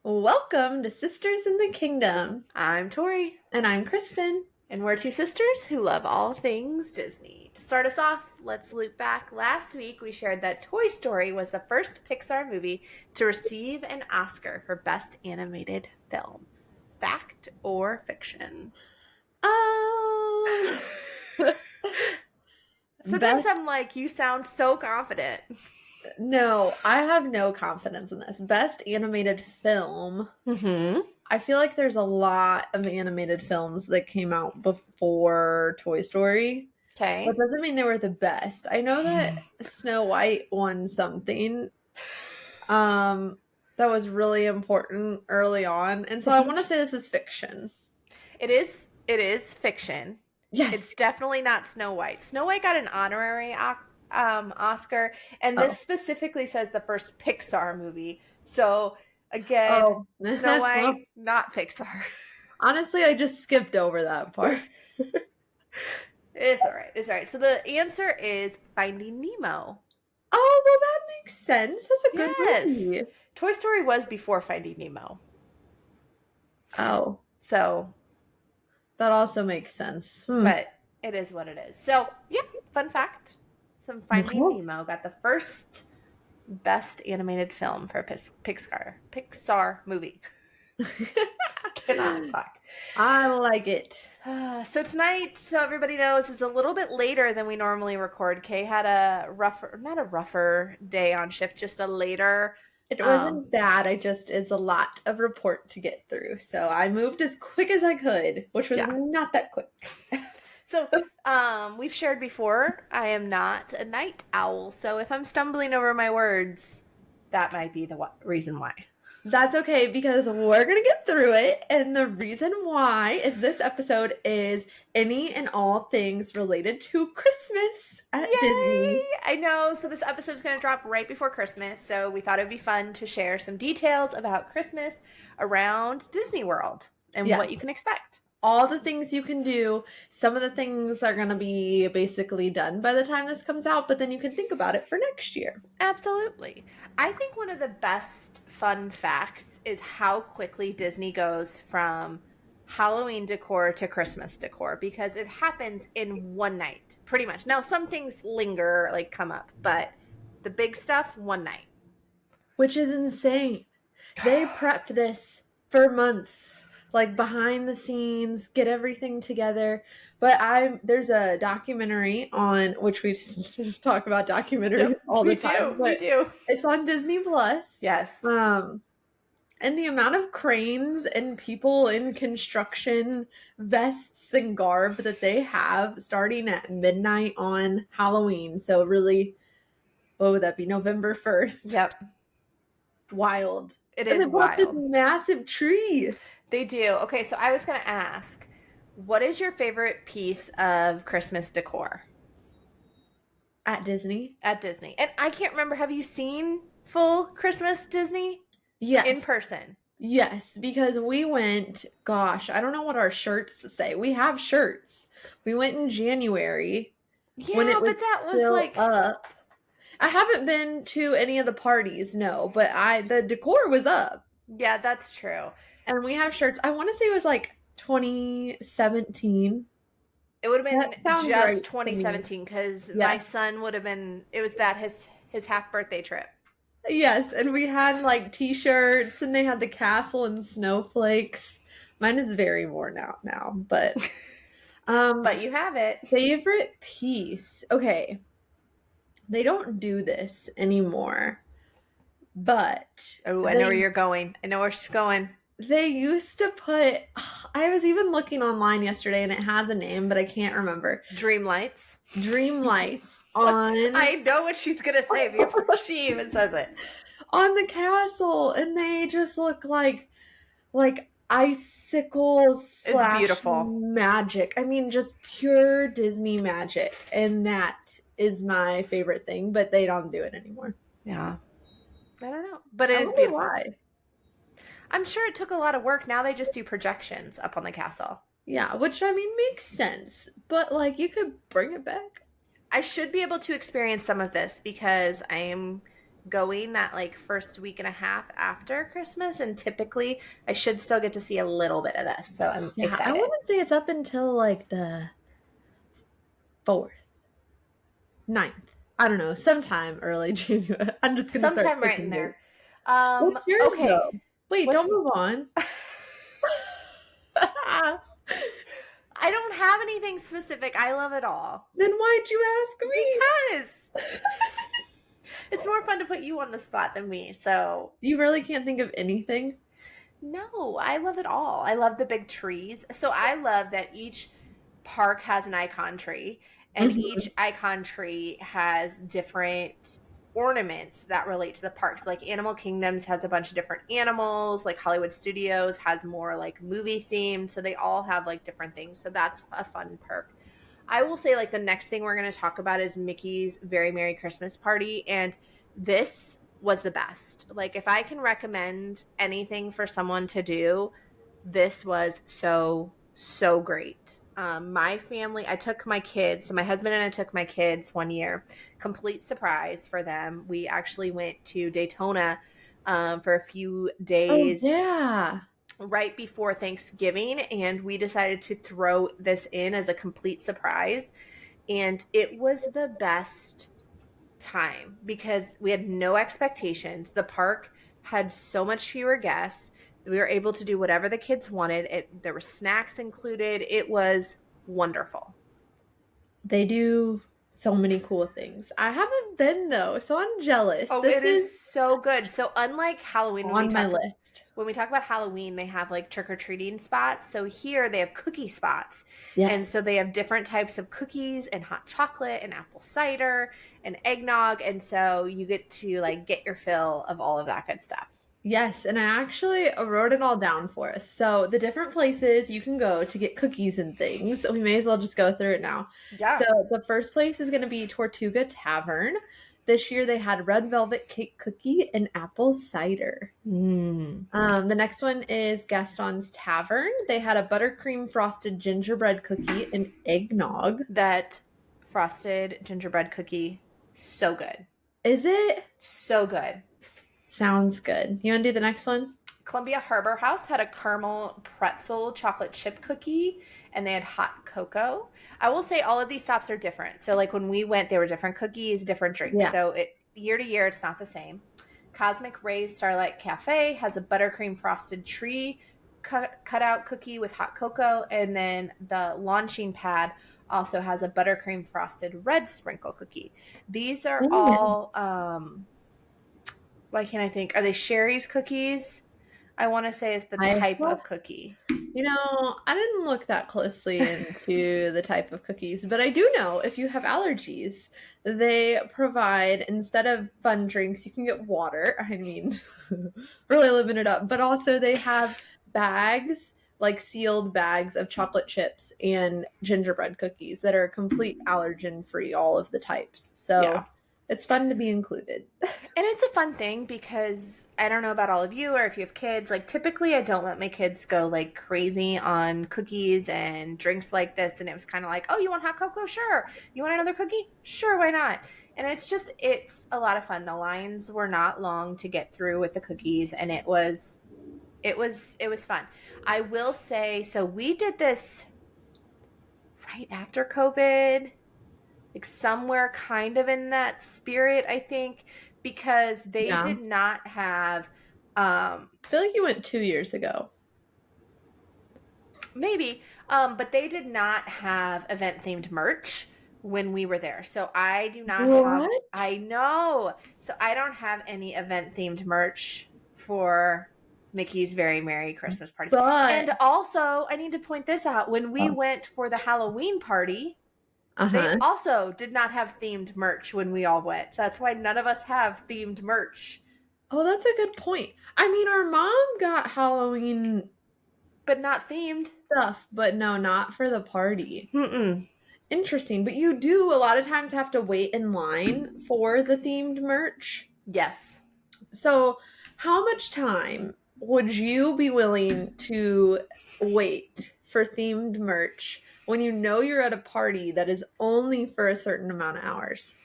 Welcome to Sisters in the Kingdom. I'm Tori, And I'm Kristen. and we're two sisters who love all things Disney. To start us off, let's loop back. Last week, we shared that Toy Story was the first Pixar movie to receive an Oscar for Best Animated Film. Fact or fiction? Um, Sometimes best, I'm like, you sound so confident. no, I have no confidence in this. Best animated film. Mm-hmm. I feel like there's a lot of animated films that came out before Toy Story. Okay. That doesn't mean they were the best. I know that Snow White won something that was really important early on. And so I want to say this is fiction. It is fiction. Yes. It's definitely not Snow White. Snow White got an honorary Oscar, and this specifically says the first Pixar movie. So again, Snow White, not Pixar. Honestly, I just skipped over that part. It's all right. It's all right. So the answer is Finding Nemo. Oh, well, that makes sense. That's a good Yes. movie. Toy Story was before Finding Nemo. Oh, So, that also makes sense. but it is what it is. So, yeah, fun fact. Some Finding Nemo got the first best animated film for a Pixar movie. Cannot talk. I like it. So tonight, so everybody knows, is a little bit later than we normally record. Kay had not a rougher day on shift, just a later. It wasn't bad. It's a lot of report to get through. So I moved as quick as I could, which was not that quick. So, we've shared before, I am not a night owl. So if I'm stumbling over my words, that might be the reason why. That's okay, because we're going to get through it. And the reason why is this episode is any and all things related to Christmas at Disney. I know. So this episode is going to drop right before Christmas. So we thought it'd be fun to share some details about Christmas around Disney World and what you can expect. All the things you can do. Some of the things are going to be basically done by the time this comes out, but then you can think about it for next year. Absolutely. I think one of the best fun facts is how quickly Disney goes from Halloween decor to Christmas decor, because it happens in one night, pretty much. Now, some things linger, like come up, but the big stuff, one night. Which is insane. They prepped this for months. Like behind the scenes, get everything together. But there's a documentary on which we talk about documentaries all the time. We do. It's on Disney Plus. Yes. And the amount of cranes and people in construction vests and garb that they have starting at midnight on Halloween. So really, what would that be? November 1st. Yep. Wild. It and is they bought this wild. massive tree. They do. Okay, so I was going to ask, what is your favorite piece of Christmas decor? At Disney? At Disney. And I can't remember, have you seen full Christmas Disney? Yes. In person? Yes, because we went, gosh, I don't know what our shirts say. We have shirts. We went in January. Yeah, when it was but that was like up. I haven't been to any of the parties, no, but the decor was up. Yeah, that's true. And we have shirts. I want to say it was like 2017. It would have been just 2017 because my son would have been, it was his half birthday trip. Yes, and we had like t-shirts and they had the castle and snowflakes. Mine is very worn out now, but but you have it. Favorite piece. Okay. They don't do this anymore. But oh, I know where you're going. I know where she's going. They used to put, I was even looking online yesterday and it has a name, but I can't remember. Dream lights on. I know what she's going to say before she even says it. On the castle, and they just look like icicles. It's beautiful. Magic. I mean, just pure Disney magic. And that is my favorite thing, but they don't do it anymore. Yeah. I don't know. But it is beautiful. Why? I'm sure it took a lot of work. Now they just do projections up on the castle. Yeah, which I mean makes sense. But like you could bring it back. I should be able to experience some of this because I am going that like first week and a half after Christmas, and typically I should still get to see a little bit of this. So I'm Yeah, I excited. wouldn't say it's up until like the 4th, 9th. I don't know, sometime early January. I'm just gonna start Sometime right in picking dates. there. What's yours Okay. though? Wait, What's don't move on. I don't have anything specific. I love it all. Then why'd you ask me? Because it's more fun to put you on the spot than me. So, You really can't think of anything? no, I love it all. I love the big trees. So, I love that each park has an icon tree, and Mhm. each icon tree has different ornaments that relate to the parks. Like Animal Kingdoms has a bunch of different animals, like Hollywood Studios has more like movie themed, so they all have like different things. So that's a fun perk. I will say like the next thing we're going to talk about is Mickey's Very Merry Christmas Party, and this was the best. Like if I can recommend anything for someone to do, this was so great. My family, I took my kids, so my husband and I took my kids one year, complete surprise for them. We actually went to Daytona for a few Oh days yeah. right before Thanksgiving, and we decided to throw this in as a complete surprise. And it was the best time because we had no expectations. The park had so much fewer guests. We were able to do whatever the kids wanted. There were snacks included. It was wonderful. They do so many cool things. I haven't been though, so I'm jealous. Oh, This it is is so good. So unlike Halloween, on my list. when we talk about Halloween, they have like trick or treating spots. So here they have cookie spots. And Yes. so they have different types of cookies and hot chocolate and apple cider and eggnog. And so you get to like get your fill of all of that good stuff. Yes, and I actually wrote it all down for us. So, the different places you can go to get cookies and things. We may as well just go through it now. So, Yeah. the first place is going to be Tortuga Tavern. This year they had red velvet cake cookie and apple cider. Mm. The next one is Gaston's Tavern. They had a buttercream frosted gingerbread cookie and eggnog. That frosted gingerbread cookie, so good. Is it? So good. Sounds good. You want to do the next one? Columbia Harbor House had a caramel pretzel chocolate chip cookie, and they had hot cocoa. I will say all of these stops are different. So like when we went, there were different cookies, different drinks. Yeah. So it year to year it's not the same. Cosmic Rays Starlight Cafe has a buttercream frosted tree cutout cookie with hot cocoa, and then the launching pad also has a buttercream frosted red sprinkle cookie. These are Mm. all why can't I think? Are they Sherry's cookies? I want to say it's the I type hope of cookie. I didn't look that closely into the type of cookies, but I do know if you have allergies, they provide, instead of fun drinks, you can get water. I mean, really living it up. But also, they have bags, like sealed bags of chocolate chips and gingerbread cookies that are complete allergen free, all of the types. So Yeah. it's fun to be included. And it's a fun thing because I don't know about all of you or if you have kids. Like, typically, I don't let my kids go like crazy on cookies and drinks like this. And it was kind of like, oh, you want hot cocoa? Sure. You want another cookie? Sure, why not? And it's a lot of fun. The lines were not long to get through with the cookies, and it was fun. I will say, so we did this right after COVID, like somewhere kind of in that spirit, I think, because they Yeah. did not have I feel like you went 2 years ago. maybe but they did not have event themed merch when we were there. So I do not have What? I know. So I don't have any event themed merch for Mickey's Very Merry Christmas Party. But And also, I need to point this out. When we went for the Halloween party, they uh-huh. also did not have themed merch when we all went. That's why none of us have themed merch. Oh, that's a good point. I mean, our mom got Halloween But not themed. stuff, but no, not for the party. Mm-mm. Interesting. But you do a lot of times have to wait in line for the themed merch. Yes. So, how much time would you be willing to wait for themed merch when you know you're at a party that is only for a certain amount of hours?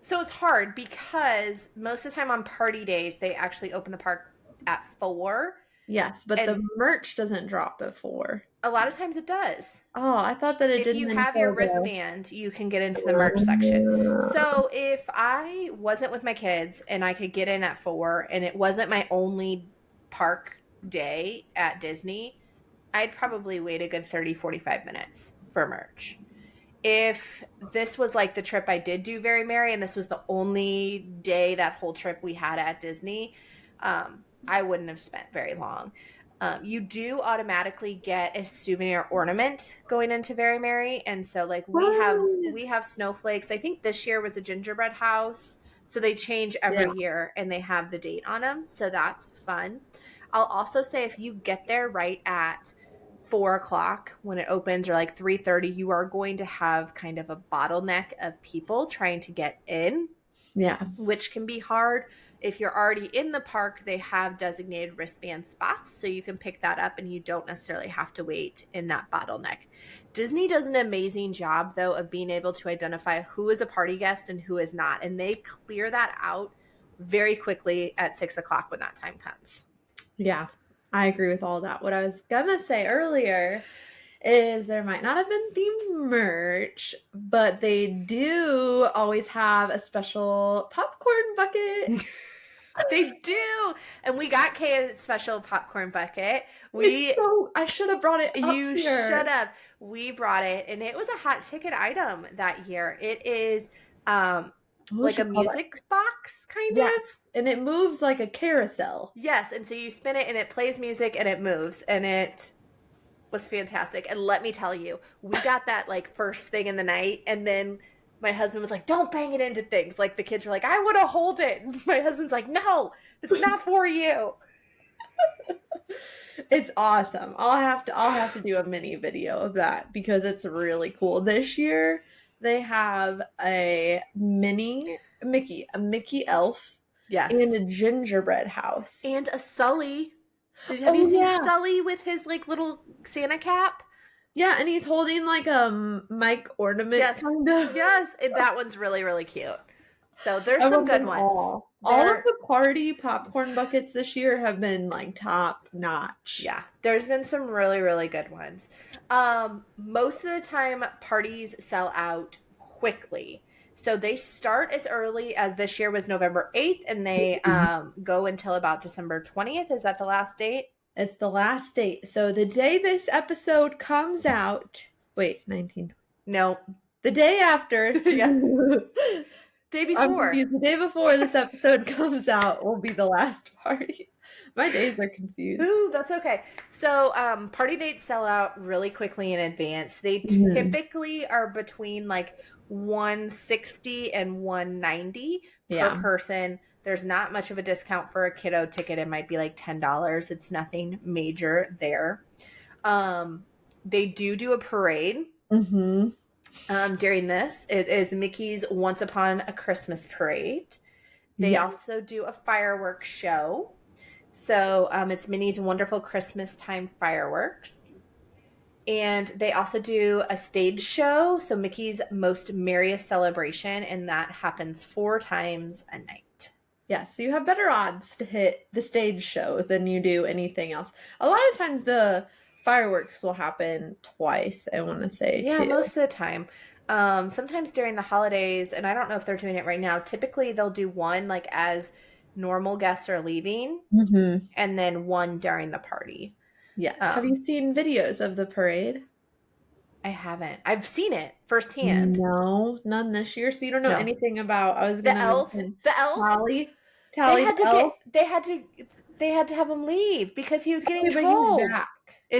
So it's hard because most of the time on party days, they actually open the park at 4. Yes, but the And merch doesn't drop at 4. a lot of times it does. Oh, I thought that it If didn't you have your until the. wristband, you can get into the merch section. So if I wasn't with my kids and I could get in at 4 and it wasn't my only park day at Disney, I'd probably wait a good 30, 45 minutes for merch. If this was like the trip I did do Very Merry and this was the only day that whole trip we had at Disney, I wouldn't have spent very long. You do automatically get a souvenir ornament going into Very Merry, and so like we have snowflakes. I think this year was a gingerbread house, so they change every year and they have the date on them, so that's fun. I'll also say if you get there right at 4 o'clock when it opens, or like 3:30, you are going to have kind of a bottleneck of people trying to get in, Yeah. which can be hard. If you're already in the park, they have designated wristband spots, so you can pick that up and you don't necessarily have to wait in that bottleneck. Disney does an amazing job, though, of being able to identify who is a party guest and who is not, and they clear that out very quickly at 6 o'clock when that time comes. Yeah, I agree with all that. What I was gonna say earlier is there might not have been the merch, but they do always have a special popcorn bucket. They do. And we got Kay a special popcorn bucket. I should have brought it up You here. should have. We brought it, and it was a hot ticket item that year. It is like a music box, kind of. And it moves like a carousel. Yes, and so you spin it, and it plays music, and it moves, and it was fantastic. And let me tell you, we got that like first thing in the night, and then my husband was like, "Don't bang it into things." Like the kids were like, "I want to hold it." And my husband's like, "No, it's not for you." It's awesome. I'll have to do a mini video of that because it's really cool. This year they have a mini Mickey, a Mickey elf, Yes, and a gingerbread house. and a Sully. Have you seen yeah. Sully with his like little Santa cap? Yeah, and he's holding like a mic ornament. Yes. Kind of. Yes, and that one's really, really cute. So there's some good ones. All of the party popcorn buckets this year have been like top notch. Yeah, there's been some really, really good ones. Most of the time, parties sell out quickly. So they start as early as this year was November 8th, and they go until about December 20th. Is that the last date? It's the last date. So the day this episode comes out, wait, 19. No. The day after. Yeah. Day before. The day before this episode comes out will be the last party. My days are confused. Ooh, that's okay. So party dates sell out really quickly in advance. They typically are between like $160 and $190 per person. There's not much of a discount for a kiddo ticket. It might be like $10. It's nothing major there. They do a parade. During this. It is Mickey's Once Upon a Christmas Parade. They also do a fireworks show. So it's Minnie's Wonderful Christmas Time Fireworks. And they also do a stage show. So Mickey's Most Merriest Celebration. And that happens 4 times a night. Yeah, so you have better odds to hit the stage show than you do anything else. A lot of times the fireworks will happen twice, I want to say. Yeah, most of the time. Sometimes during the holidays, and I don't know if they're doing it right now, typically they'll do one like as normal guests are leaving, and then one during the party. Yes. Have you seen videos of the parade? I haven't. I've seen it firsthand. No, none this year. So you don't know anything about. I was the elf. The elf. Tally. They had to have him leave because he was getting trolled. He's back.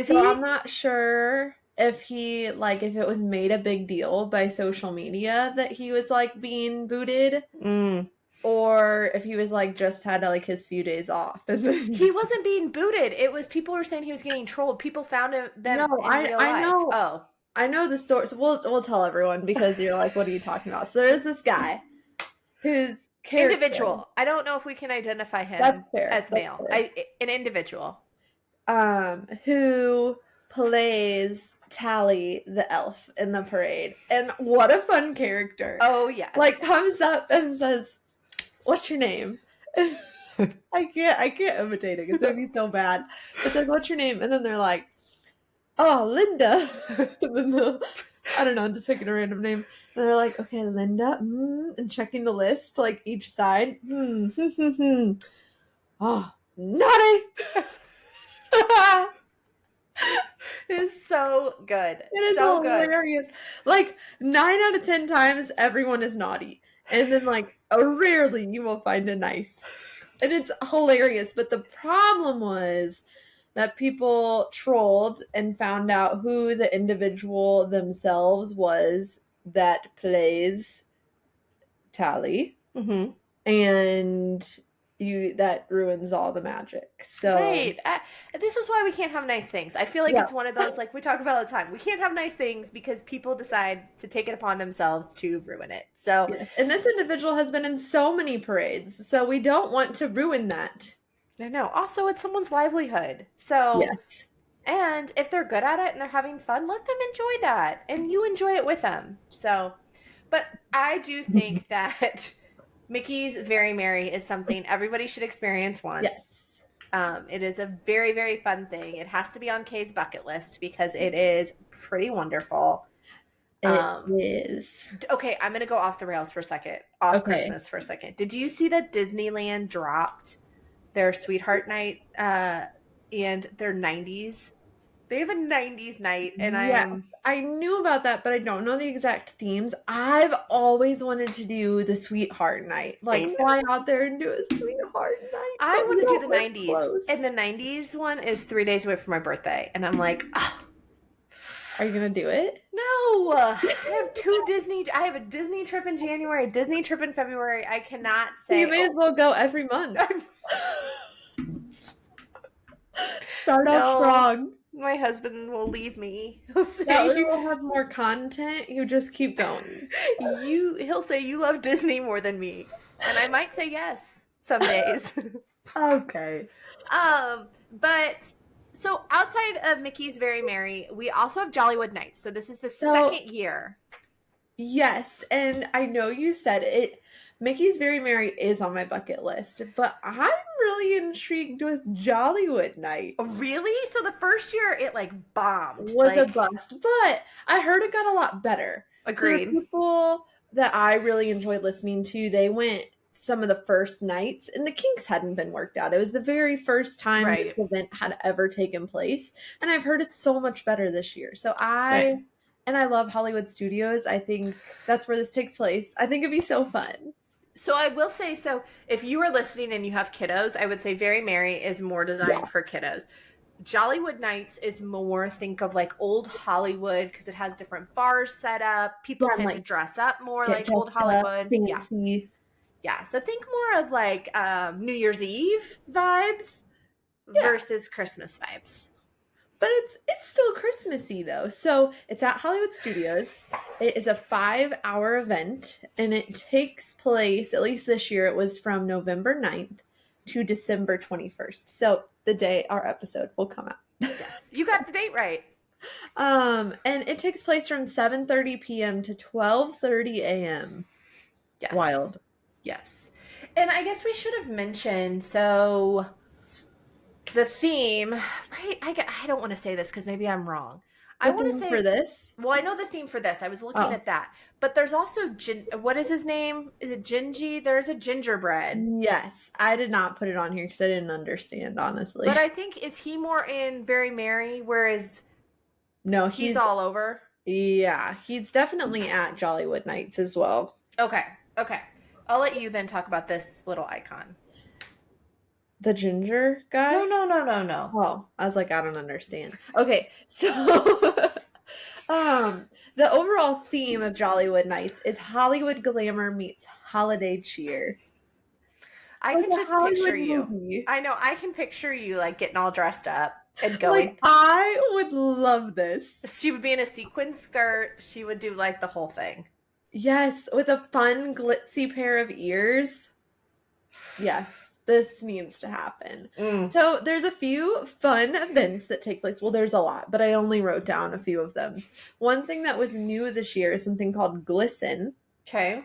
So I'm not sure if if it was made a big deal by social media that he was like being booted, or if he was like just had like his few days off. He wasn't being booted. It was people were saying he was getting trolled. People found them in real life. I know. Oh, I know the story. So we'll tell everyone because you're like, what are you talking about? So there's this guy who's individual. I don't know if we can identify him as male. An individual. Who plays Tally the elf in the parade. And what a fun character. Oh, yes. Like, comes up and says, "What's your name?" I can't imitate it because it'd be so bad. It says, "What's your name?" And then they're like, "Oh, Linda." And then I don't know, I'm just picking a random name. And they're like, "Okay, Linda," and checking the list, like each side. Oh, naughty. It is so good. It is so hilarious. good. Like 9 out of 10 times, everyone is naughty, and then like rarely you will find a nice, and it's hilarious. But the problem was that people trolled and found out who the individual themselves was that plays Tally, Mm-hmm. and that ruins all the magic. So Right. This is why we can't have nice things. I feel like Yeah. it's one of those, like we talk about all the time. We can't have nice things because people decide to take it upon themselves to ruin it. So, yes. And this individual has been in so many parades, so we don't want to ruin that. I know. Also, it's someone's livelihood. So, Yes. and if they're good at it and they're having fun, let them enjoy that. And you enjoy it with them. So, but I do think that Mickey's Very Merry is something everybody should experience once. Yes. It is a very, very fun thing. It has to be on Kay's bucket list because it is pretty wonderful. It is. Okay, I'm going to go off the rails for a second. Off Christmas for a second. Did you see that Disneyland dropped their Sweetheart Night and their 90s? They have a 90s night, and I knew about that, but I don't know the exact themes. I've always wanted to do the Sweetheart Night, like fly out there and do a Sweetheart Night. I want to do the 90s, and the 90s one is 3 days away from my birthday, and I'm like, oh. Are you gonna do it? No, I have I have a Disney trip in January, a Disney trip in February. I cannot say. You may as well go every month. Start off strong. My husband will leave me. He'll say you'll have more content. You just keep going. He'll say you love Disney more than me, and I might say yes some days. Okay. But so outside of Mickey's Very Merry, we also have Jollywood Nights. So this is the second year. Yes, and I know you said it. Mickey's Very Merry is on my bucket list, but I'm really intrigued with Jollywood Night. Really? So the first year it like bombed. Was a bust, but I heard it got a lot better. Agreed. So the people that I really enjoyed listening to, they went some of the first nights, and the kinks hadn't been worked out. It was the very first time this event had ever taken place, and I've heard it's so much better this year. So and I love Hollywood Studios. I think that's where this takes place. I think it'd be so fun. So I will say, so if you are listening and you have kiddos, I would say Very Merry is more designed for kiddos. Jollywood Nights is more, think of like old Hollywood because it has different bars set up. People tend to dress up more like old Hollywood. Yeah. So think more of like New Year's Eve vibes versus Christmas vibes. But it's still Christmassy though. So it's at Hollywood Studios. It is a 5-hour event, and it takes place, at least this year, it was from November 9th to December 21st. So the day our episode will come out. Yes, you got the date right. And it takes place from 7:30 p.m. to 12:30 a.m. Yes. Wild. Yes. And I guess we should have mentioned, so the theme, right? I don't want to say this because maybe I'm wrong. I want to say for this. Well, I know the theme for this. I was looking at that, but there's also what is his name? Is it Gingy? There's a gingerbread. Yes, I did not put it on here because I didn't understand, honestly. But I think is he more in Very Merry, whereas no, he's all over. Yeah, he's definitely at Jollywood Nights as well. Okay. I'll let you then talk about this little icon. The ginger guy? No. Oh, I was like, I don't understand. Okay, so the overall theme of Jollywood Nights is Hollywood glamour meets holiday cheer. I can just picture you. I know, I can picture you like getting all dressed up and going. Like, I would love this. She would be in a sequin skirt. She would do like the whole thing. Yes, with a fun glitzy pair of ears. Yes. this needs to happen. Mm. So there's a few fun events that take place. Well, there's a lot, but I only wrote down a few of them. One thing that was new this year is something called Glisten, Okay.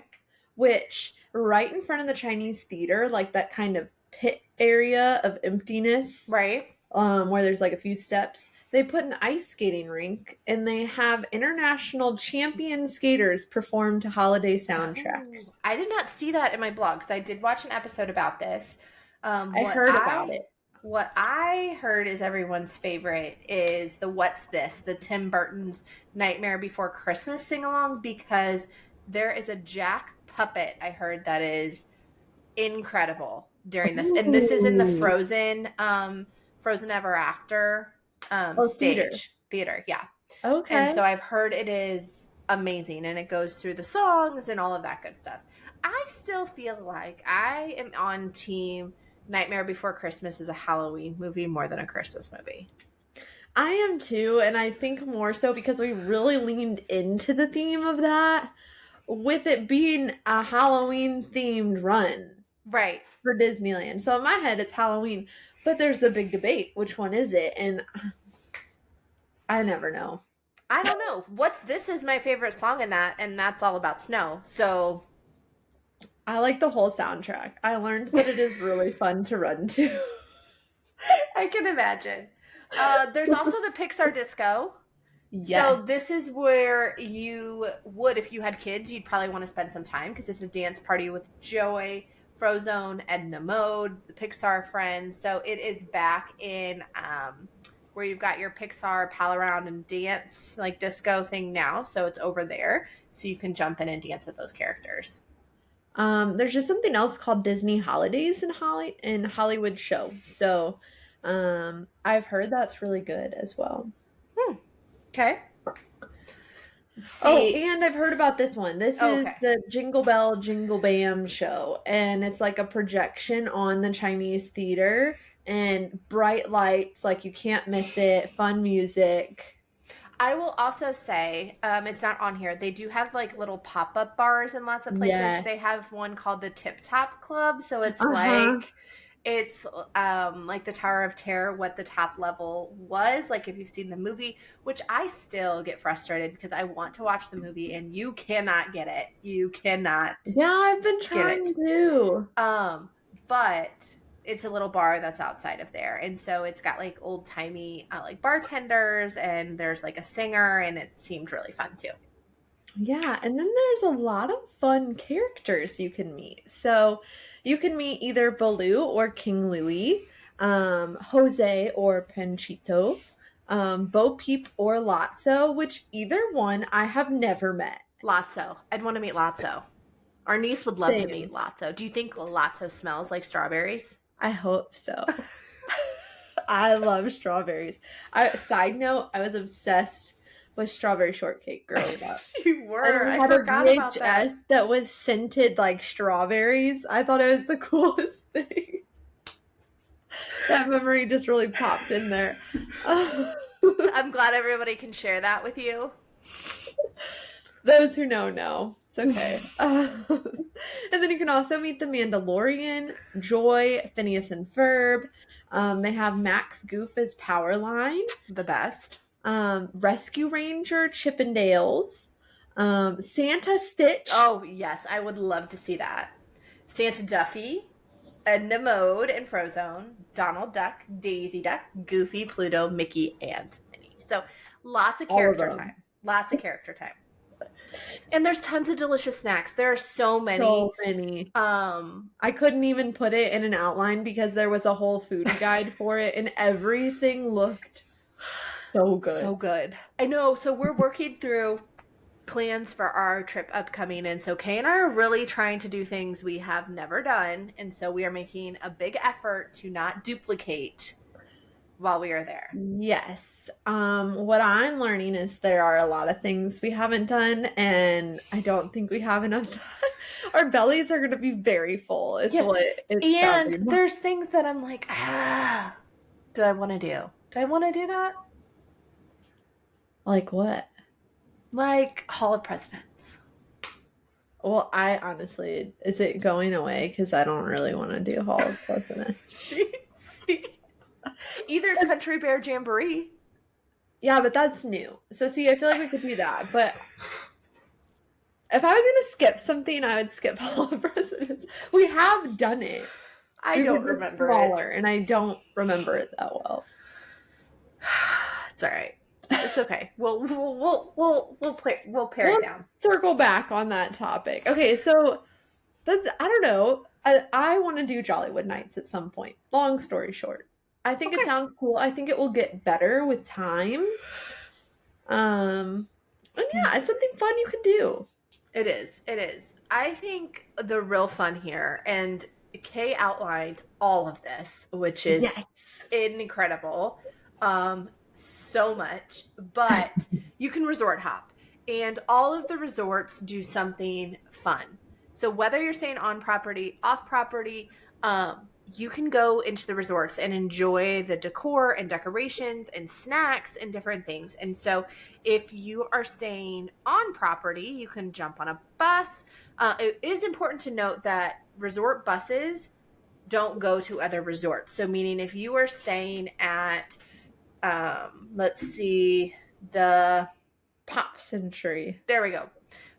which right in front of the Chinese theater, like that kind of pit area of emptiness, Right. where there's like a few steps, they put an ice skating rink and they have international champion skaters perform to holiday soundtracks. Oh, I did not see that in my blog because I did watch an episode about this. I heard about it. What I heard is everyone's favorite is the What's This, the Tim Burton's Nightmare Before Christmas sing along, because there is a Jack puppet I heard that is incredible during this. And this is in the Ooh. Frozen Ever After stage theater. Yeah. Okay. And so I've heard it is amazing and it goes through the songs and all of that good stuff. I still feel like I am on team Nightmare Before Christmas is a Halloween movie more than a Christmas movie. I am too, and I think more so because we really leaned into the theme of that with it being a Halloween themed run Right. for Disneyland. So in my head it's Halloween, but there's the big debate, which one is it? And I never know. I don't know. What's This is my favorite song in that, and that's all about snow. So I like the whole soundtrack. I learned that it is really fun to run to. I can imagine. There's also the Pixar Disco. Yes. So this is where you would, if you had kids, you'd probably want to spend some time because it's a dance party with Joy, Frozone, Edna Mode, the Pixar friends. So it is back in where you've got your Pixar pal around and dance like disco thing now. So it's over there, so you can jump in and dance with those characters. There's just something else called Disney Holidays in Hollywood Show. So I've heard that's really good as well. Okay. Oh, and I've heard about this one. This is Okay. the Jingle Bell Jingle Bam show, and it's like a projection on the Chinese theater and bright lights, like you can't miss it, fun music. I will also say, it's not on here. They do have like little pop-up bars in lots of places. Yes. They have one called the Tip Top Club. So it's Uh-huh. like the Tower of Terror, what the top level was, like if you've seen the movie, which I still get frustrated because I want to watch the movie and you cannot get it. You cannot. Yeah, I've been trying to. But it's a little bar that's outside of there, and so it's got like old timey like bartenders, and there's like a singer, and it seemed really fun too. Yeah, and then there's a lot of fun characters you can meet. So you can meet either Baloo or King Louie, Jose or Panchito, Bo Peep or Lotso, which either one I have never met. Lotso. I'd want to meet Lotso. Our niece would love to Same. meet Lotso. Do you think Lotso smells like strawberries? I hope so. I love strawberries. Side note, I was obsessed with strawberry shortcake growing up. You were. And we I had a forgot about that. VHS that was scented like strawberries. I thought it was the coolest thing. That memory just really popped in there. I'm glad everybody can share that with you. Those who know. It's okay. And then you can also meet the Mandalorian, Joy, Phineas and Ferb. They have Max Goof as Powerline. The best. Rescue Ranger, Chippendales. Santa Stitch. Oh, yes. I would love to see that. Santa Duffy, Edna Mode and Frozone, Donald Duck, Daisy Duck, Goofy, Pluto, Mickey, and Minnie. So lots of character time. Lots of character time. And there's tons of delicious snacks. There are so many. So many. I couldn't even put it in an outline because there was a whole food guide for it, and everything looked so good. So good. I know. So we're working through plans for our trip upcoming, and so Kay and I are really trying to do things we have never done, and so we are making a big effort to not duplicate while we are there. Yes. What I'm learning is there are a lot of things we haven't done, and I don't think we have enough time. Our bellies are going to be very full. Is Yes. what it's And sounding. there's things that I'm like, do I want to do? Do I want to do that? Like what? Like Hall of Presidents. Well, I honestly, is it going away? Because I don't really want to do Hall of Presidents. See? Either's Country Bear Jamboree. Yeah, but that's new. So see, I feel like we could do that. But if I was gonna skip something, I would skip Hall of Presidents. We have done it. I We don't were remember smaller, and I don't remember it that well. It's all right. It's okay. We'll pare it down. Circle back on that topic. Okay, so that's I don't know. I want to do Jollywood Nights at some point. Long story short, I think it Okay. sounds cool. I think it will get better with time. And yeah, it's something fun you can do. It is. It is. I think the real fun here, and Kay outlined all of this, which is Yes. incredible. So much, but you can resort hop, and all of the resorts do something fun. So whether you're staying on property, off property, you can go into the resorts and enjoy the decor and decorations and snacks and different things. And so if you are staying on property, you can jump on a bus. It is important to note that resort buses don't go to other resorts. So meaning if you are staying at let's see, the Pop Century. there we go.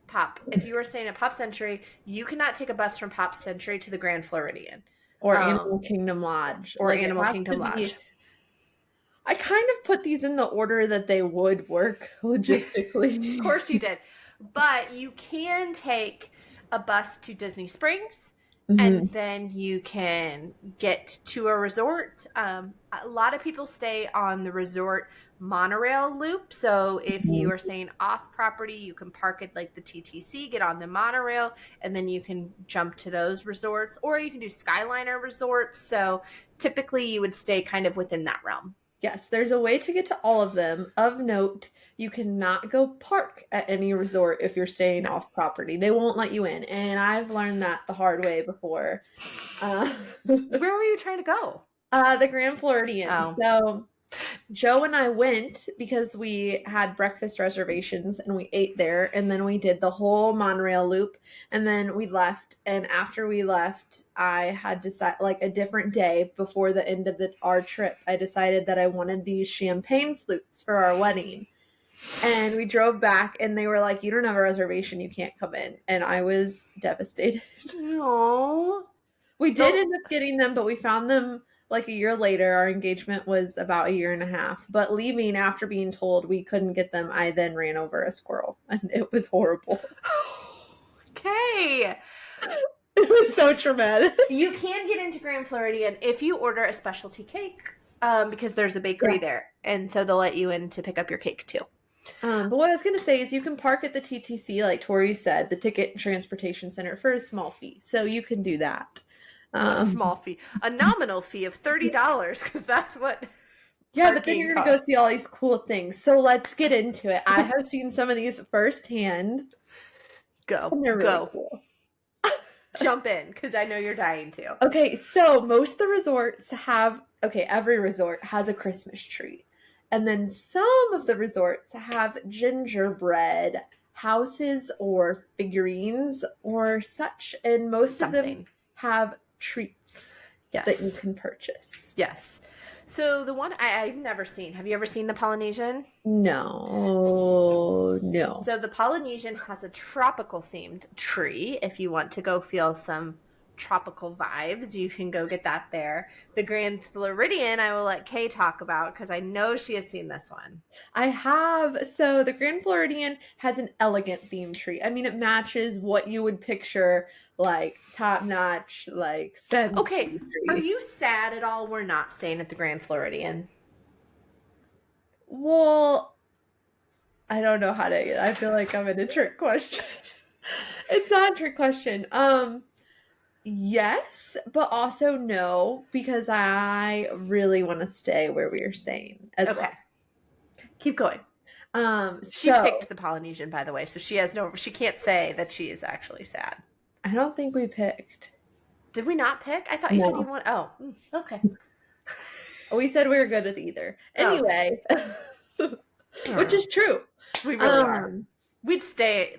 Pop. If you are staying at Pop Century, you cannot take a bus from Pop Century to the Grand Floridian. Or Animal Kingdom Lodge. Or Like, it Animal has Kingdom to be- Lodge. I kind of put these in the order that they would work logistically. Of course you did. But you can take a bus to Disney Springs, Mhm. and then you can get to a resort. A lot of people stay on the resort monorail loop. So if you are staying off property, you can park at like the TTC, get on the monorail, and then you can jump to those resorts. Or you can do Skyliner resorts. So typically you would stay kind of within that realm. Yes, there's a way to get to all of them. Of note, you cannot go park at any resort if you're staying off property. They won't let you in. And I've learned that the hard way before. Where were you trying to go? The Grand Floridian. Oh. So Joe and I went because we had breakfast reservations and we ate there, and then we did the whole monorail loop, and then we left. And after we left, I had decided, like a different day before the end of our trip, I decided that I wanted these champagne flutes for our wedding. And we drove back, and they were like, "You don't have a reservation, you can't come in." And I was devastated. No. We did end up getting them, but we found them like a year later. Our engagement was about a year and a half. But leaving after being told we couldn't get them, I then ran over a squirrel, and it was horrible. Okay. It was so traumatic. You can get into Grand Floridian if you order a specialty cake, because there's a bakery there, and so they'll let you in to pick up your cake too. But what I was going to say is you can park at the TTC, like Tori said, the Ticket and Transportation Center, for a small fee. So you can do that. A small fee, a nominal fee of $30, because that's what. Yeah, but then you're going to go see all these cool things. So let's get into it. I have seen some of these firsthand. Go. And they're really Go. cool. Jump in, because I know you're dying to. Okay, so most of the resorts have, every resort has a Christmas tree. And then some of the resorts have gingerbread houses or figurines or such. And most of them have treats that you can purchase. Yes. So the one I've never seen. Have you ever seen the Polynesian? No. So the Polynesian has a tropical themed tree. If you want to go feel some tropical vibes, you can go get that there. The Grand Floridian, I will let Kay talk about because I know she has seen this one. I have. So the Grand Floridian has an elegant themed tree. I mean, it matches what you would picture, like top-notch, like fancy. Okay, tree. are you sad at all we're not staying at the Grand Floridian? Well, I don't know how to. I feel like I'm in a trick question. It's not a trick question. Yes, but also no, because I really want to stay where we are staying as well. Keep going. She picked the Polynesian, by the way, so she can't say that she is actually sad. I don't think we picked. Did we not pick? I thought you said you want. Oh, okay. We said we were good with either. Anyway, which is true. We really are. We'd stay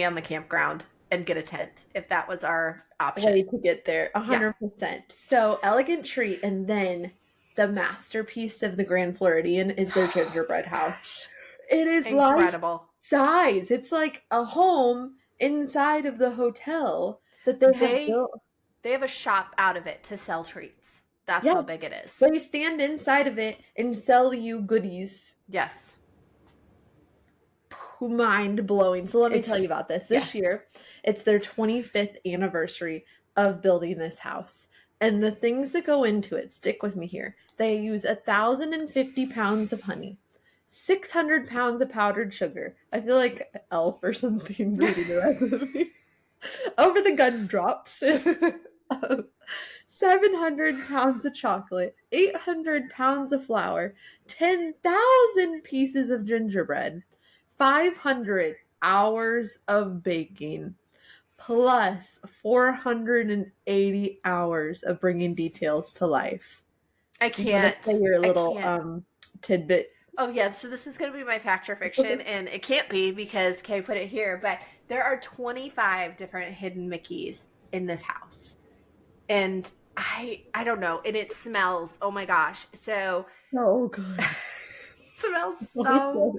on the campground and get a tent if that was our option. way to get there. 100%. So Elegant Treat, and then the masterpiece of the Grand Floridian is their gingerbread house. It is life Incredible. size. It's like a home inside of the hotel that they have built. They have a shop out of it to sell treats. That's Yeah, how big it is. they stand inside of it and sell you goodies. Yes. Mind blowing. So let me tell you about this. This year, it's their 25th anniversary of building this house. And the things that go into it, stick with me here. They use 1,050 pounds of honey, 600 pounds of powdered sugar. I feel like Elf or something reading the recipe. Over the gun drops. 700 pounds of chocolate, 800 pounds of flour, 10,000 pieces of gingerbread, 500 hours of baking, plus 480 hours of bringing details to life. I can't. Say your little tidbit. Oh, yeah. So this is going to be my fact or fiction, and it can't be because Kay put it here, but there are 25 different hidden Mickeys in this house. And I don't know. And it smells. Oh, my gosh. So good. Smells so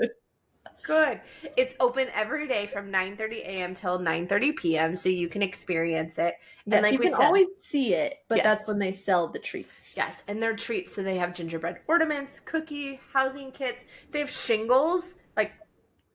good. It's open every day from 9:30 a.m. till 9:30 p.m. so you can experience it. Yes, and like you can always see it, but that's when they sell the treats. Yes, and they're treats. So they have gingerbread ornaments, cookie, housing kits. They have shingles, like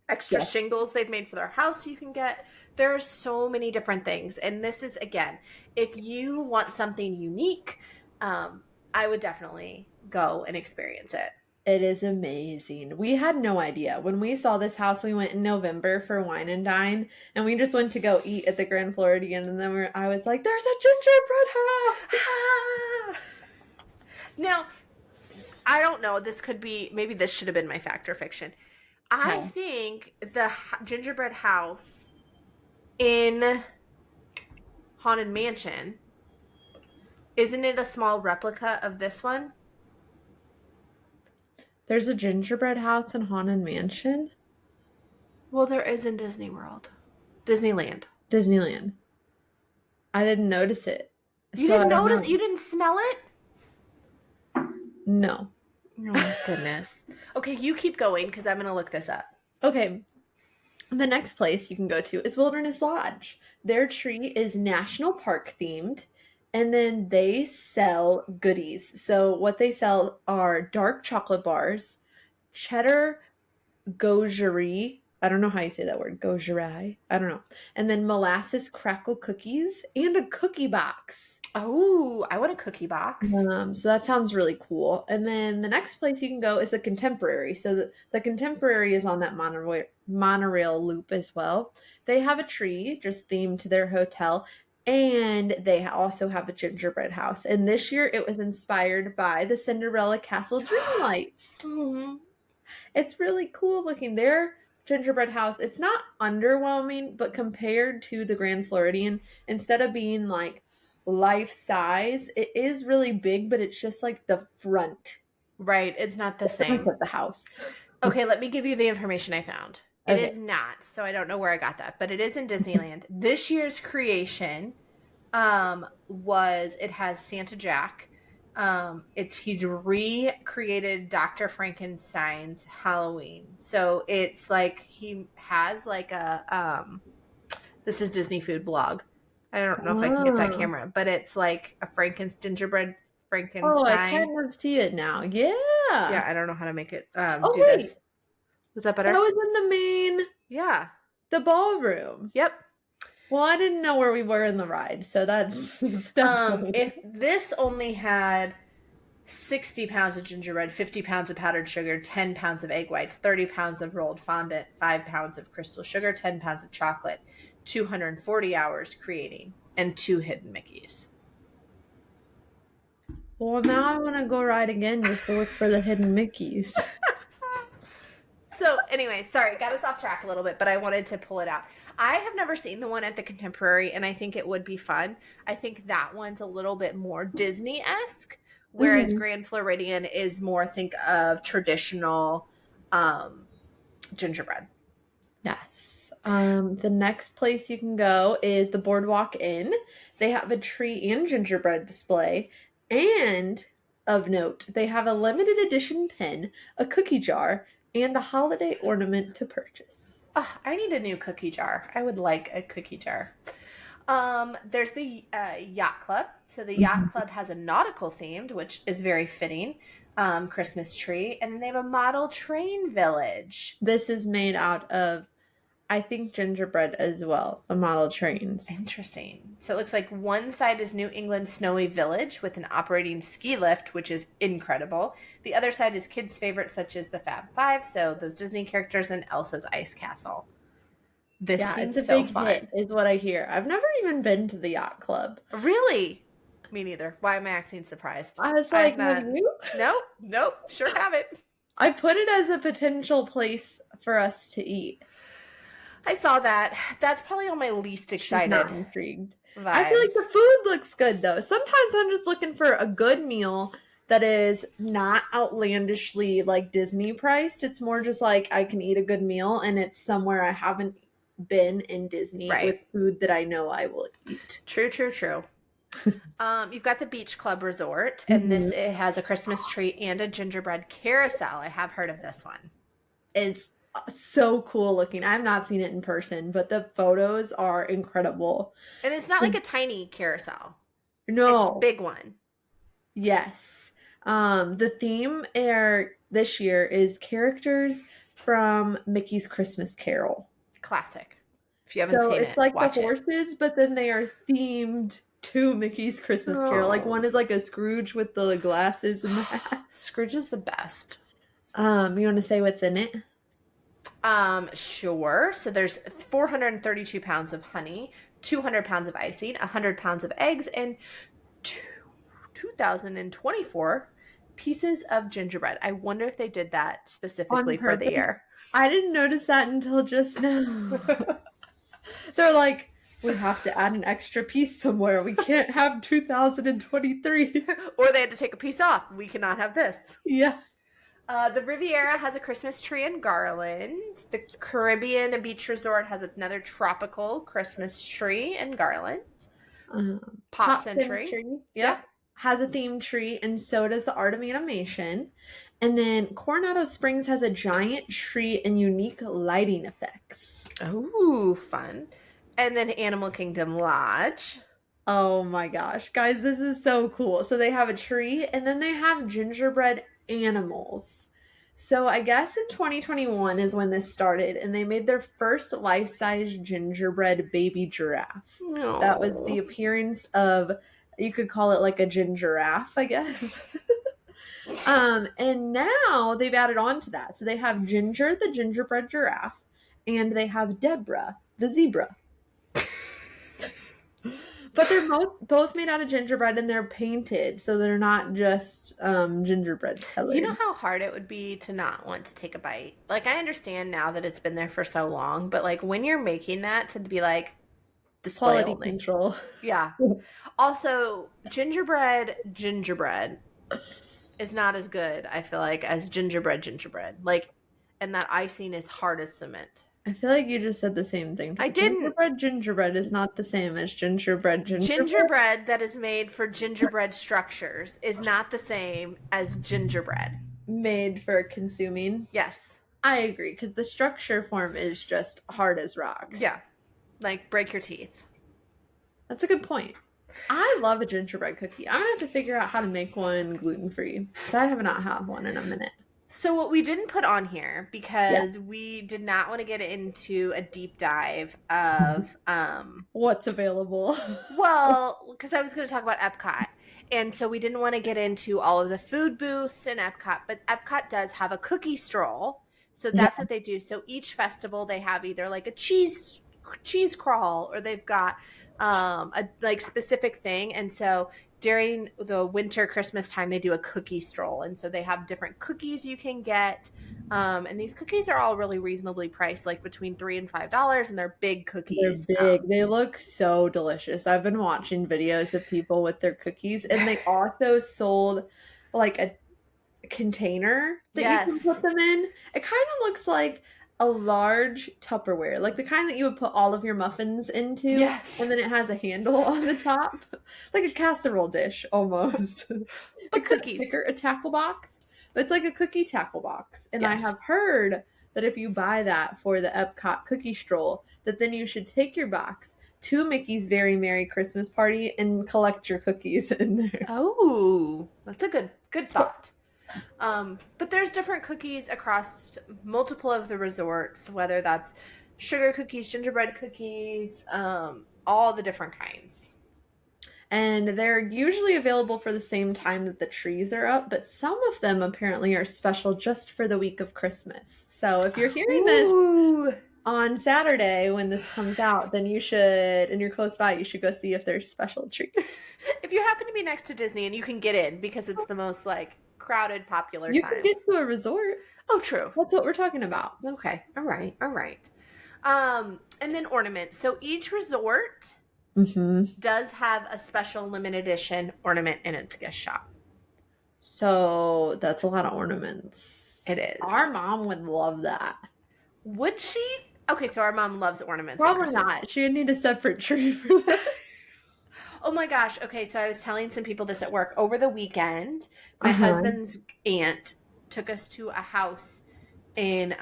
extra shingles they've made for their house you can get. There are so many different things. And this is, again, if you want something unique, I would definitely go and experience it. It is amazing. We had no idea. When we saw this house, we went in November for Wine and Dine, and we just went to go eat at the Grand Floridian, and then I was like, there's a gingerbread house! Now, I don't know. This could be, maybe this should have been my fact or fiction. I think the gingerbread house in Haunted Mansion, isn't it a small replica of this one? There's a gingerbread house in Haunted Mansion? Well, there is in Disney World. Disneyland. I didn't notice it. You didn't notice? You didn't smell it? No. Oh, my goodness. Okay, you keep going because I'm going to look this up. Okay. The next place you can go to is Wilderness Lodge. Their tree is national park themed. And then they sell goodies. So what they sell are dark chocolate bars, cheddar gaucherie. I don't know how you say that word. Gaucherie. I don't know. And then molasses crackle cookies and a cookie box. Oh, I want a cookie box. So that sounds really cool. And then the next place you can go is the Contemporary. So the Contemporary is on that monorail loop as well. They have a tree just themed to their hotel. And they also have a gingerbread house. And this year it was inspired by the Cinderella Castle Dreamlights. Mm-hmm. It's really cool looking. Their gingerbread house, it's not underwhelming, but compared to the Grand Floridian, instead of being like life size, it is really big, but it's just like the front. Right. It's not the same. Of the house. Okay, let me give you the information I found. It is not, so I don't know where I got that, but it is in Disneyland. This year's creation it has Santa Jack. He's recreated Dr. Frankenstein's Halloween. So it's like he has like a this is Disney Food Blog. I don't know if I can get that camera, but it's like a gingerbread Frankenstein. Oh, I kind of see it now. Yeah. Yeah, I don't know how to make it this. Was that better? That was in the main. Yeah. The ballroom. Yep. Well, I didn't know where we were in the ride, so that's stuff. This only had 60 pounds of gingerbread, 50 pounds of powdered sugar, 10 pounds of egg whites, 30 pounds of rolled fondant, 5 pounds of crystal sugar, 10 pounds of chocolate, 240 hours creating, and 2 hidden Mickeys. Well, now I want to go ride again just to look for the hidden Mickeys. So anyway, sorry, got us off track a little bit, but I wanted to pull it out. I have never seen the one at the Contemporary, and I think it would be fun. I think that one's a little bit more Disney-esque, whereas Grand Floridian is more, think of traditional gingerbread. Yes. The next place you can go is the Boardwalk Inn. They have a tree and gingerbread display. And of note, they have a limited edition pin, a cookie jar, and a holiday ornament to purchase. Oh, I need a new cookie jar. I would like a cookie jar. There's the yacht club. So the yacht club has a nautical themed, which is very fitting. Christmas tree, and then they have a model train village. This is made out of, I think, gingerbread as well, the model trains. Interesting. So it looks like one side is New England Snowy Village with an operating ski lift, which is incredible. The other side is kids' favorites such as the Fab Five, so those Disney characters, and Elsa's Ice Castle. This seems so fun. Hit, is what I hear. I've never even been to the yacht club. Really? Me neither. Why am I acting surprised? I was like, have you? Nope. Sure haven't. I put it as a potential place for us to eat. I saw that. That's probably on my least excited. She's not intrigued. Vibes. I feel like the food looks good though. Sometimes I'm just looking for a good meal that is not outlandishly like Disney priced. It's more just like I can eat a good meal and it's somewhere I haven't been in Disney with food that I know I will eat. True. You've got the Beach Club Resort, and it has a Christmas tree and a gingerbread carousel. I have heard of this one. It's so cool looking. I've not seen it in person, but the photos are incredible. And it's not like a tiny carousel. No. It's a big one. Yes. The theme this year is characters from Mickey's Christmas Carol. Classic. If you haven't seen it, so it's like the horses, but then they are themed to Mickey's Christmas Carol. Like one is like a Scrooge with the glasses and the hat. Scrooge is the best. You want to say what's in it? Sure. So there's 432 pounds of honey, 200 pounds of icing, 100 pounds of eggs, and 2,024 pieces of gingerbread. I wonder if they did that specifically for the year. I didn't notice that until just now. They're like, we have to add an extra piece somewhere. We can't have 2023. Or they had to take a piece off. We cannot have this. Yeah. The Riviera has a Christmas tree and garland. The Caribbean Beach Resort has another tropical Christmas tree and garland. Pop Century. Yep. Has a themed tree, and so does the Art of Animation. And then Coronado Springs has a giant tree and unique lighting effects. Oh, fun. And then Animal Kingdom Lodge. Oh my gosh. Guys, this is so cool. So they have a tree, and then they have gingerbread animals. So I guess in 2021 is when this started, and they made their first life-size gingerbread baby giraffe. Aww. That was the appearance of, you could call it like a gingiraffe, I guess. And now they've added on to that. So they have Ginger, the gingerbread giraffe, and they have Deborah, the zebra. But they're both made out of gingerbread, and they're painted, so they're not just gingerbread colored. You know how hard it would be to not want to take a bite? Like, I understand now that it's been there for so long, but like when you're making that, to be like, display quality only. control. Yeah. Also, gingerbread is not as good, I feel like, as gingerbread. Like, and that icing is hard as cement. I feel like you just said the same thing. I didn't. Gingerbread is not the same as gingerbread. Gingerbread that is made for gingerbread structures is not the same as gingerbread made for consuming. Yes. I agree, because the structure form is just hard as rocks. Yeah. Like, break your teeth. That's a good point. I love a gingerbread cookie. I'm going to have to figure out how to make one gluten-free, because I have not had one in a minute. So what we didn't put on here, because we did not want to get into a deep dive of what's available. Well, because I was going to talk about Epcot. And so we didn't want to get into all of the food booths in Epcot, but Epcot does have a cookie stroll. So that's what they do. So each festival they have either like a cheese crawl, or they've got a like specific thing. And so during the winter Christmas time, they do a cookie stroll. And so they have different cookies you can get. And these cookies are all really reasonably priced, like between $3 and $5. And they're big cookies. They're big. They look so delicious. I've been watching videos of people with their cookies. And they also sold like a container that you can put them in. It kind of looks like a large Tupperware, like the kind that you would put all of your muffins into, Yes. and then it has a handle on the top, like a casserole dish almost, But except cookies. thicker, a tackle box. But it's like a cookie tackle box. And I Yes. have heard that if you buy that for the Epcot cookie stroll, that then you should take your box to Mickey's Very Merry Christmas Party and collect your cookies in there. Oh, that's a good thought. But there's different cookies across multiple of the resorts, whether that's sugar cookies, gingerbread cookies, all the different kinds. And they're usually available for the same time that the trees are up, but some of them apparently are special just for the week of Christmas. So if you're hearing this Ooh. on Saturday when this comes out, then you should, and you're close by, you should go see if there's special treats. If you happen to be next to Disney and you can get in because it's the most like crowded, popular You time. can get to a resort. Oh, true. That's what we're talking about. Okay. All right. All right. And then ornaments. So each resort does have a special limited edition ornament in its gift shop. So that's a lot of ornaments. It is. Our mom would love that. Would she? Okay, so our mom loves ornaments. Probably not. She would need a separate tree for that. Oh my gosh. Okay, so I was telling some people this at work. Over the weekend, my husband's aunt took us to a house in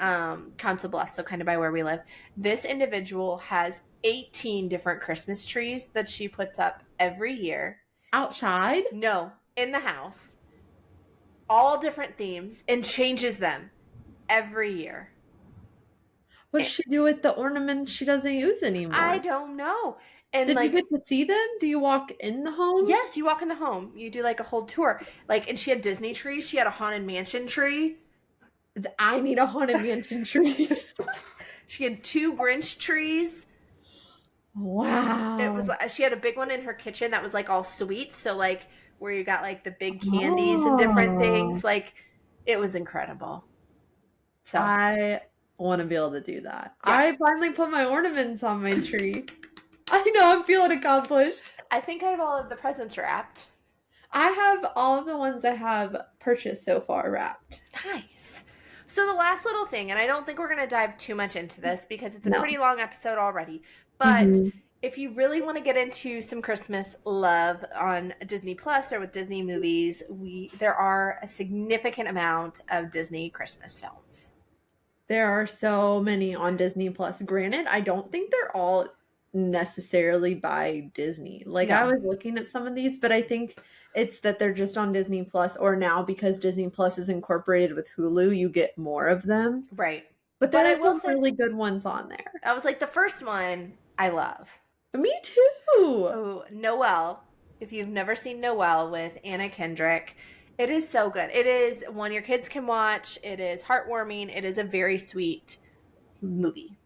Council Bluffs, so kind of by where we live. This individual has 18 different Christmas trees that she puts up every year. Outside? No, in the house. All different themes and changes them every year. What does she do with the ornaments she doesn't use anymore? I don't know. And Did you get to see them? Do you walk in the home? Yes, you walk in the home. You do like a whole tour. Like, and she had Disney trees. She had a Haunted Mansion tree. I need a Haunted Mansion tree. She had 2 Grinch trees. Wow. It was. She had a big one in her kitchen that was like all sweets. So like where you got like the big candies and different things. Like it was incredible. So I want to be able to do that. Yeah. I finally put my ornaments on my tree. I know, I'm feeling accomplished. I think I have all of the presents wrapped. I have all of the ones I have purchased so far wrapped. Nice. So the last little thing, and I don't think we're going to dive too much into this because it's a pretty long episode already, but if you really want to get into some Christmas love on Disney Plus or with Disney movies, there are a significant amount of Disney Christmas films. There are so many on Disney Plus. Granted, I don't think they're all necessarily by Disney. Like, I was looking at some of these, but I think it's that they're just on Disney Plus, or now because Disney Plus is incorporated with Hulu, you get more of them. Right. But there are some really good ones on there. I was like, the first one I love. Me too. Oh, Noelle. If you've never seen Noelle with Anna Kendrick, it is so good. It is one your kids can watch. It is heartwarming. It is a very sweet movie.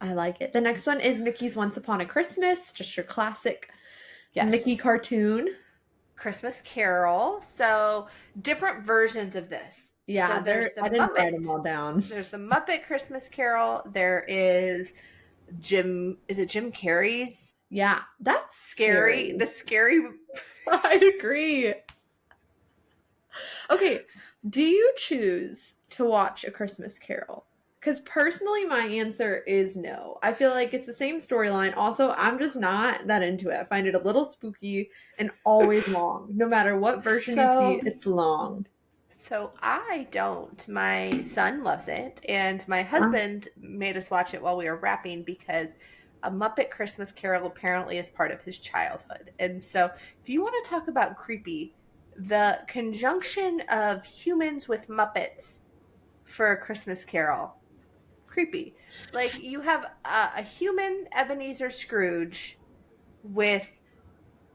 I like it. The next one is Mickey's Once Upon a Christmas, just your classic Mickey cartoon. Christmas Carol. So different versions of this. Yeah, so there's the I didn't Muppet. write them all down. There's the Muppet Christmas Carol. There is is it Jim Carrey's? Yeah, that's scary. The scary. I agree. Okay, do you choose to watch A Christmas Carol? Because personally, my answer is no. I feel like it's the same storyline. Also, I'm just not that into it. I find it a little spooky and always long. No matter what version you see, it's long. So I don't. My son loves it. And my husband made us watch it while we were wrapping because A Muppet Christmas Carol apparently is part of his childhood. And so if you want to talk about creepy, the conjunction of humans with Muppets for A Christmas Carol, creepy. Like you have a human Ebenezer Scrooge with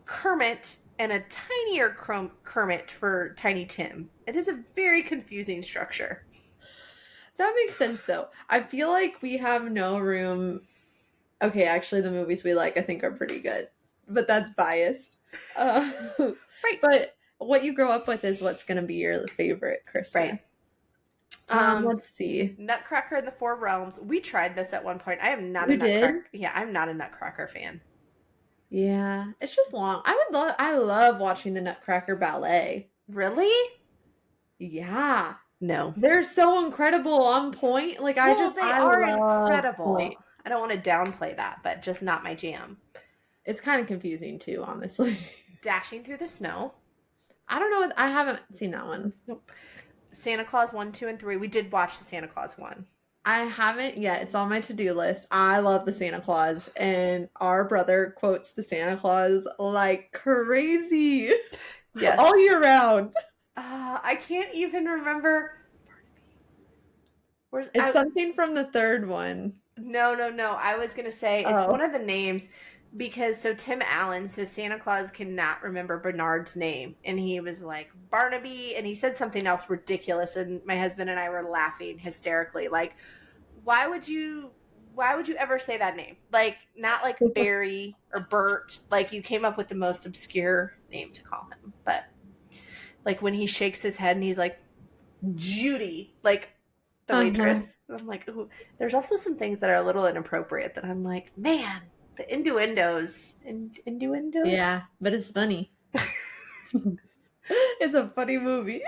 Kermit and a tinier Kermit for Tiny Tim. It is a very confusing structure. That makes sense though. I feel like we have no room. Okay, actually the movies we like I think are pretty good, but that's biased. Right. But what you grow up with is what's going to be your favorite Christmas. Right. Let's see. Nutcracker in the Four Realms. We tried this at one point. I am not a Nutcracker. Yeah, I'm not a Nutcracker fan. Yeah, it's just long. I love watching the Nutcracker ballet. Really? Yeah. No. They're so incredible on point. Like I Are love incredible. point. I don't want to downplay that, but just not my jam. It's kind of confusing too, honestly. Dashing Through the Snow. I don't know. I haven't seen that one. Nope. Santa Claus 1, 2, and 3. We did watch the Santa Claus one. I haven't yet. It's on my to-do list. I love the Santa Claus, and our brother quotes the Santa Claus like crazy. Yes. All year round. I can't even remember. It's something from the third one. No. I was going to say it's one of the names because so Tim Allen, so Santa Claus cannot remember Bernard's name. And he was like, Barnaby. And he said something else ridiculous. And my husband and I were laughing hysterically. Like, why would you ever say that name? Like, not like Barry or Bert. Like, you came up with the most obscure name to call him. But like when he shakes his head and he's like, Judy, like the waitress. I'm like, ooh. There's also some things that are a little inappropriate that I'm like, man, the innuendos. Innuendos? Yeah, but it's funny. It's a funny movie.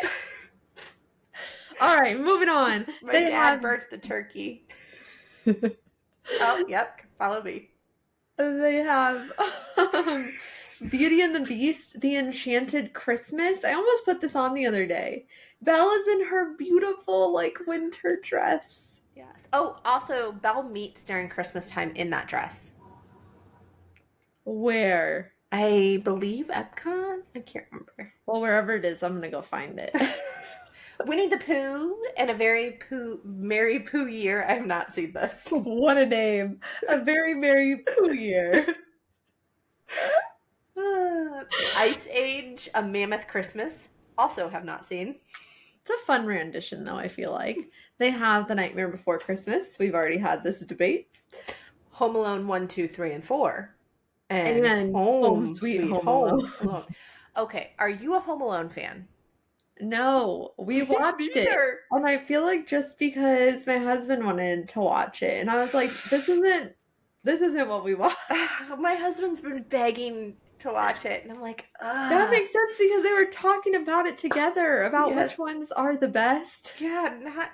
All right, moving on. My dad burnt the turkey. Oh, yep. Follow me. They have Beauty and the Beast, The Enchanted Christmas. I almost put this on the other day. Bella's in her beautiful, like, winter dress. Yes. Oh, also, Belle meets during Christmas time in that dress. Where? I believe Epcot. I can't remember. Well, wherever it is, I'm going to go find it. Winnie the Pooh and a very Merry Pooh year. I have not seen this. What a name. A very Merry Pooh year. Ice Age, A Mammoth Christmas. Also have not seen. It's a fun rendition, though, I feel like. They have The Nightmare Before Christmas. We've already had this debate. Home Alone 1, 2, 3, and 4. And then Home Sweet Home Alone. Okay, are you a Home Alone fan? No, we watched it. And I feel like just because my husband wanted to watch it, and I was like, this isn't what we watch. My husband's been begging to watch it, and I'm like, ugh. That makes sense because they were talking about it together, about which ones are the best. Yeah,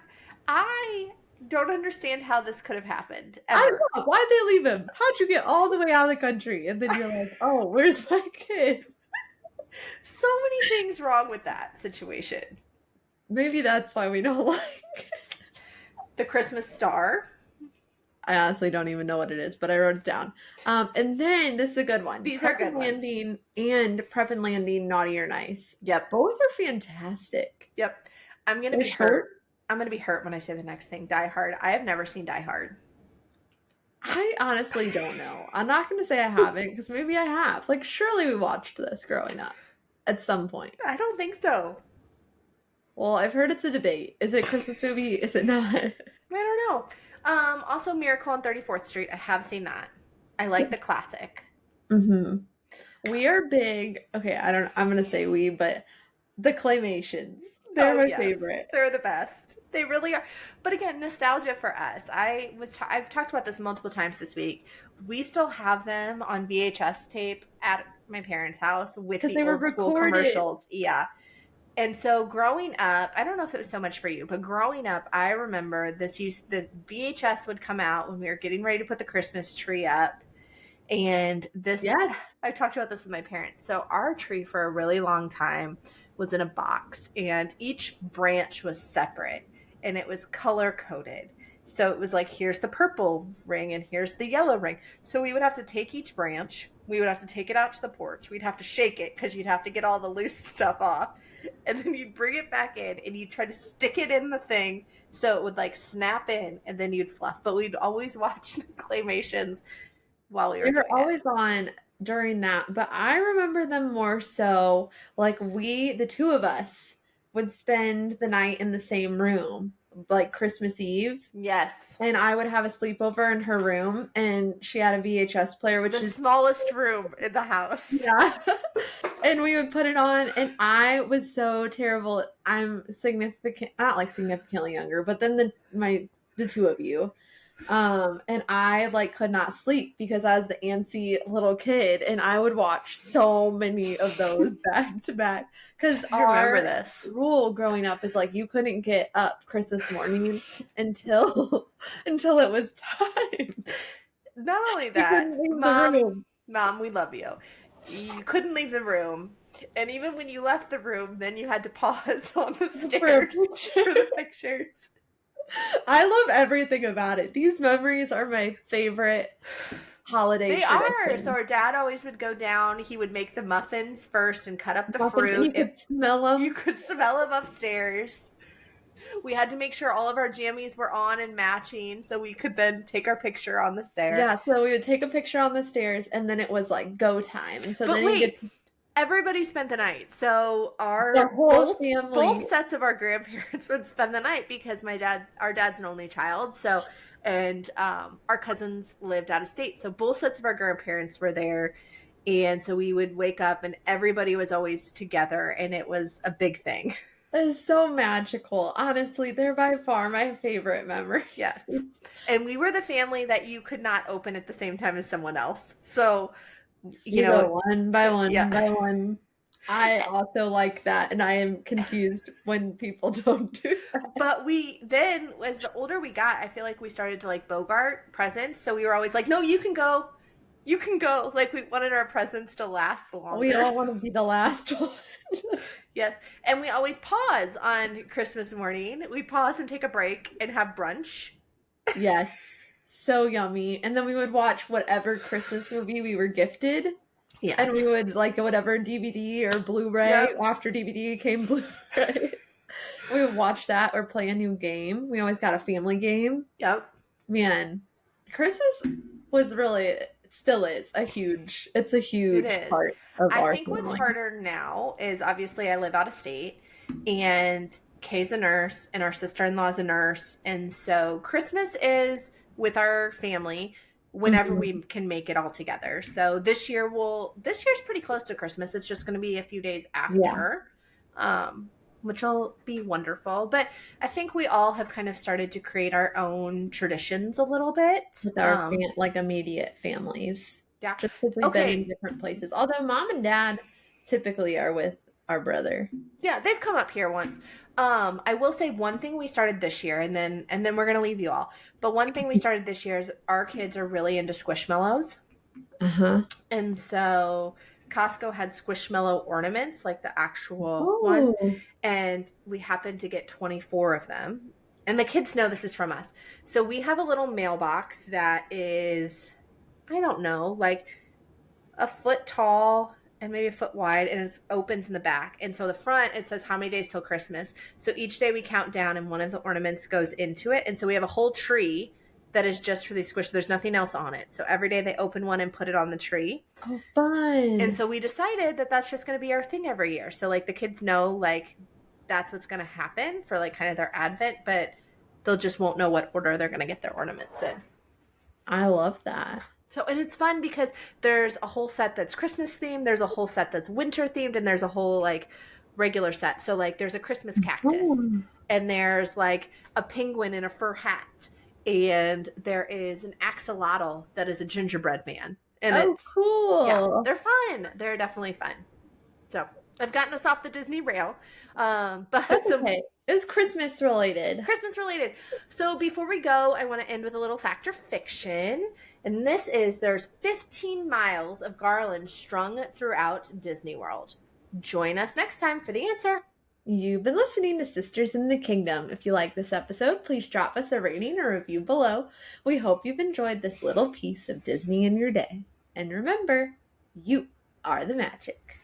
I don't understand how this could have happened. Ever. I don't know. Why'd they leave him? How'd you get all the way out of the country? And then you're like, oh, where's my kid? So many things wrong with that situation. Maybe that's why we don't like it. The Christmas Star. I honestly don't even know what it is, but I wrote it down. And then this is a good one. These are good Landing and Prep and Landing, Naughty or Nice. Yep. Both are fantastic. Yep. I'm going to be hurt. I'm going to be hurt when I say the next thing. Die Hard. I have never seen Die Hard. I honestly don't know. I'm not going to say I haven't because maybe I have. Like, surely we watched this growing up at some point. I don't think so. Well, I've heard it's a debate. Is it Christmas movie? Is it not? I don't know. Also Miracle on 34th Street. I have seen that. I like the classic. Mm-hmm. We are big. Okay, I'm going to say we, but the Claymations. They're my favorite. They're the best. They really are. But again, nostalgia for us. I've talked about this multiple times this week. We still have them on VHS tape at my parents' house with the old school commercials. Yeah. And so growing up, I don't know if it was so much for you, but growing up, I remember the VHS would come out when we were getting ready to put the Christmas tree up. And I talked about this with my parents. So our tree for a really long time was in a box and each branch was separate and it was color coded. So it was like, here's the purple ring and here's the yellow ring. So we would have to take each branch. We would have to take it out to the porch. We'd have to shake it because you'd have to get all the loose stuff off. And then you'd bring it back in and you'd try to stick it in the thing so it would like snap in and then you'd fluff. But we'd always watch the Claymations while we were doing it. They were always on during that. But I remember them more so like the two of us would spend the night in the same room. Like Christmas Eve. Yes. And I would have a sleepover in her room and she had a VHS player, which is the smallest room in the house. Yeah. And we would put it on and I was so terrible. I'm not like significantly younger, but then the two of you. And I like could not sleep because I was the antsy little kid, and I would watch so many of those back to back. Because I remember our this. rule growing up is like you couldn't get up Christmas morning until until it was time. Not only You that, couldn't leave the mom, room. mom, we love you. You couldn't leave the room. And even when you left the room, then you had to pause on the For a stairs picture. for the pictures. I love everything about it. These memories are my favorite holiday They are. traditions. So our dad always would go down. He would make the muffins first and cut up the Muffins, and fruit. you could smell them. You could smell them upstairs. We had to make sure all of our jammies were on and matching so we could then take our picture on the stair. Yeah, so we would take a picture on the stairs, and then it was like go time. And so But then you wait, get everybody spent the night. So the whole family. both sets of our grandparents would spend the night because our dad's an only child. So, and our cousins lived out of state. So both sets of our grandparents were there. And so we would wake up and everybody was always together and it was a big thing. It's so magical. Honestly, they're by far my favorite memory. Yes. And we were the family that you could not open at the same time as someone else. So, You go one by one Yeah. by one. I also like that, and I am confused when people don't do that. But we then, as the older we got, I feel like we started to like bogart presents. So we were always like, no, you can go. You can go. Like we wanted our presents to last longer. We all want to be the last one. Yes. And we always pause on Christmas morning. We pause and take a break and have brunch. Yes. So yummy. And then we would watch whatever Christmas movie we were gifted. Yes. And we would like whatever DVD or Blu-ray. Yep. After DVD came Blu-ray. We would watch that or play a new game. We always got a family game. Yep. Man, Christmas was really, it still is a huge, it's a huge It is. part of I our think what's family. harder now is obviously I live out of state and Kay's a nurse and our sister-in-law's a nurse. And so Christmas is with our family whenever Mhm. we can make it all together. So this year's pretty close to Christmas. It's just going to be a few days after. Which will be wonderful. But I think we all have kind of started to create our own traditions a little bit. With our like immediate families. Yeah. Just because we've been in different places. Although mom and dad typically are with our brother. Yeah, they've come up here once. I will say one thing we started this year, and then we're gonna leave you all. But one thing we started this year is our kids are really into Squishmallows, and so Costco had Squishmallow ornaments, like the actual ones, and we happened to get 24 of them. And the kids know this is from us, so we have a little mailbox that is, I don't know, like a foot tall and maybe a foot wide, and it opens in the back. And so the front, it says how many days till Christmas. So each day we count down and one of the ornaments goes into it. And so we have a whole tree that is just for these squish. There's nothing else on it. So every day they open one and put it on the tree. Oh, fun. And so we decided that that's just going to be our thing every year. So like the kids know like that's what's going to happen for like kind of their Advent, but they'll just won't know what order they're going to get their ornaments in. I love that. So, and it's fun because there's a whole set that's Christmas themed, there's a whole set that's winter themed, and there's a whole like regular set. So like there's a Christmas cactus and there's like a penguin in a fur hat and there is an axolotl that is a gingerbread man. And it's cool. Yeah, they're fun. They're definitely fun. So I've gotten us off the Disney rail. But That's okay. It was Christmas related. Christmas related. So before we go, I want to end with a little fact or fiction. And this is there's 15 miles of garland strung throughout Disney World. Join us next time for the answer. You've been listening to Sisters in the Kingdom. If you like this episode, please drop us a rating or review below. We hope you've enjoyed this little piece of Disney in your day. And remember, you are the magic.